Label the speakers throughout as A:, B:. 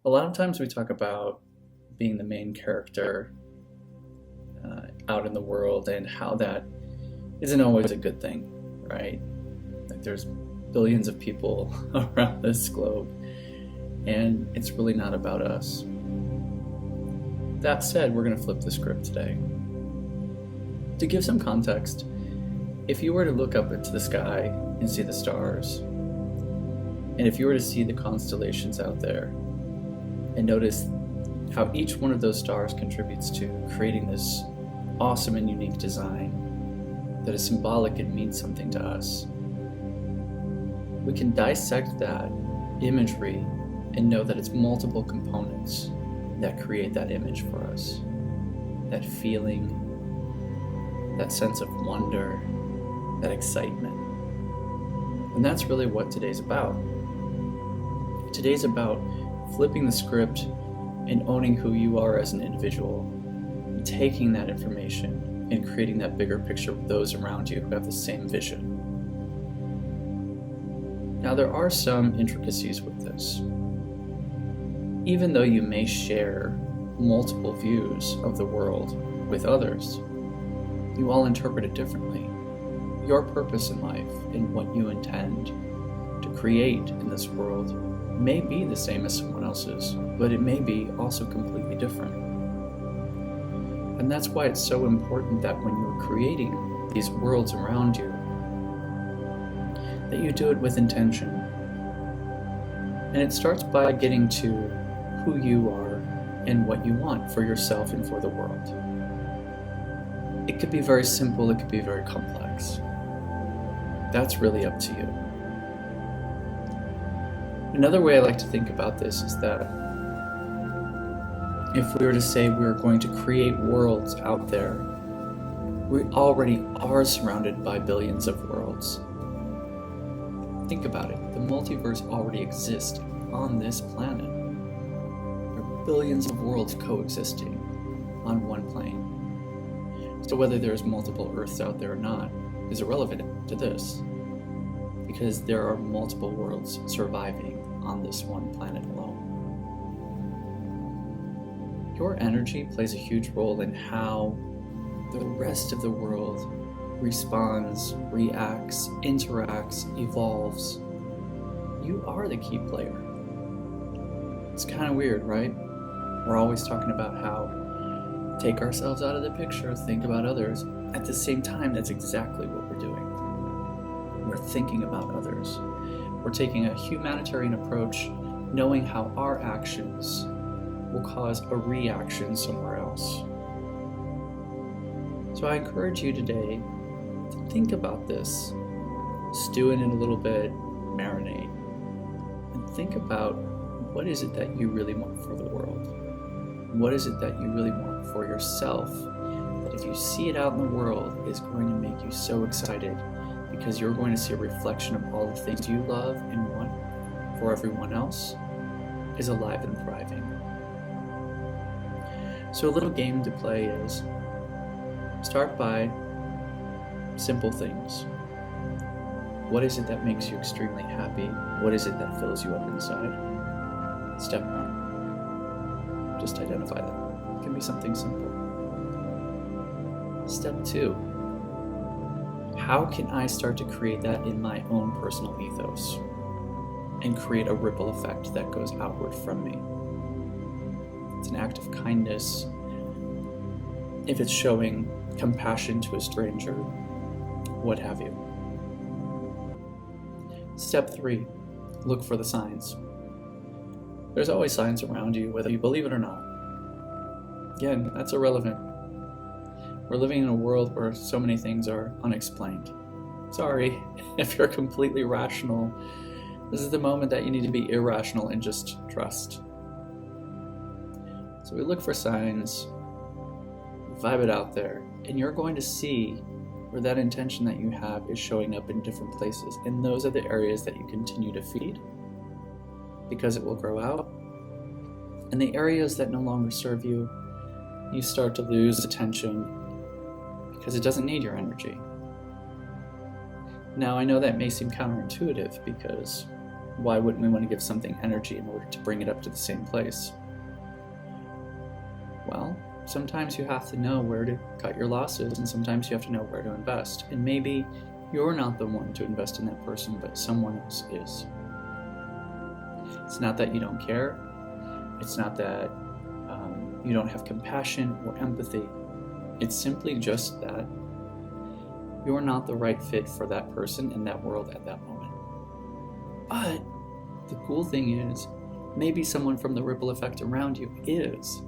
A: A lot of times we talk about being the main character out in the world and how that isn't always a good thing, right? Like there's billions of people around this globe, and it's really not about us. That said, we're going to flip the script today. To give some context, if you were to look up into the sky and see the stars, and if you were to see the constellations out there and notice how each one of those stars contributes to creating this awesome and unique design that is symbolic and means something to us, we can dissect that imagery and know that it's multiple components that create that image for us. That feeling, that sense of wonder, that excitement. And that's really what today's about. Today's about flipping the script and owning who you are as an individual, and taking that information and creating that bigger picture with those around you who have the same vision. Now, there are some intricacies with this. Even though you may share multiple views of the world with others, you all interpret it differently. Your purpose in life and what you intend to create in this world may be the same as someone else's, but it may be also completely different. And that's why it's so important that when you're creating these worlds around you, that you do it with intention. And it starts by getting to who you are and what you want for yourself and for the world. It could be very simple, it could be very complex. That's really up to you. Another way I like to think about this is that if we were to say we're going to create worlds out there, we already are surrounded by billions of worlds. Think about it. The multiverse already exists on this planet. There are billions of worlds coexisting on one plane. So whether there's multiple Earths out there or not is irrelevant to this, because there are multiple worlds surviving on this one planet alone. Your energy plays a huge role in how the rest of the world responds, reacts, interacts, evolves. You are the key player. It's kind of weird, right? We're always talking about how take ourselves out of the picture, think about others. At the same time, that's exactly what we're doing. We're thinking about others. We're taking a humanitarian approach, knowing how our actions will cause a reaction somewhere else. So I encourage you today to think about this, stew in it a little bit, marinate, and think about what is it that you really want for the world? What is it that you really want for yourself that if you see it out in the world is going to make you so excited, because you're going to see a reflection of all the things you love and want for everyone else is alive and thriving. So a little game to play is start by simple things. What is it that makes you extremely happy? What is it that fills you up inside? Step 1, just identify that. It can be something simple. Step 2, how can I start to create that in my own personal ethos and create a ripple effect that goes outward from me? It's an act of kindness. If it's showing compassion to a stranger, what have you. Step 3, look for the signs. There's always signs around you, whether you believe it or not. Again, that's irrelevant. We're living in a world where so many things are unexplained. Sorry, if you're completely rational, this is the moment that you need to be irrational and just trust. So we look for signs, vibe it out there, and you're going to see where that intention that you have is showing up in different places. And those are the areas that you continue to feed, because it will grow out. And the areas that no longer serve you, you start to lose attention because it doesn't need your energy. Now, I know that may seem counterintuitive because why wouldn't we want to give something energy in order to bring it up to the same place? Well, sometimes you have to know where to cut your losses, and sometimes you have to know where to invest. And maybe you're not the one to invest in that person, but someone else is. It's not that you don't care. It's not that you don't have compassion or empathy. It's simply just that you're not the right fit for that person in that world at that moment. But the cool thing is, maybe someone from the ripple effect around you is.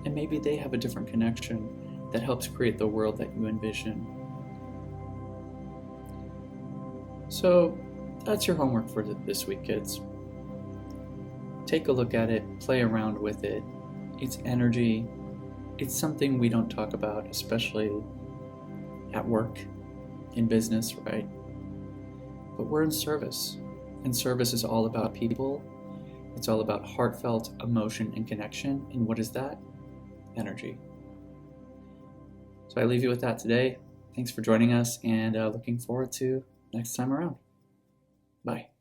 A: And maybe they have a different connection that helps create the world that you envision. So that's your homework for this week, kids. Take a look at it, play around with it. It's energy. It's something we don't talk about, especially at work, in business, right? But we're in service. And service is all about people. It's all about heartfelt emotion and connection. And what is that? Energy. So I leave you with that today. Thanks for joining us, and looking forward to next time around. Bye.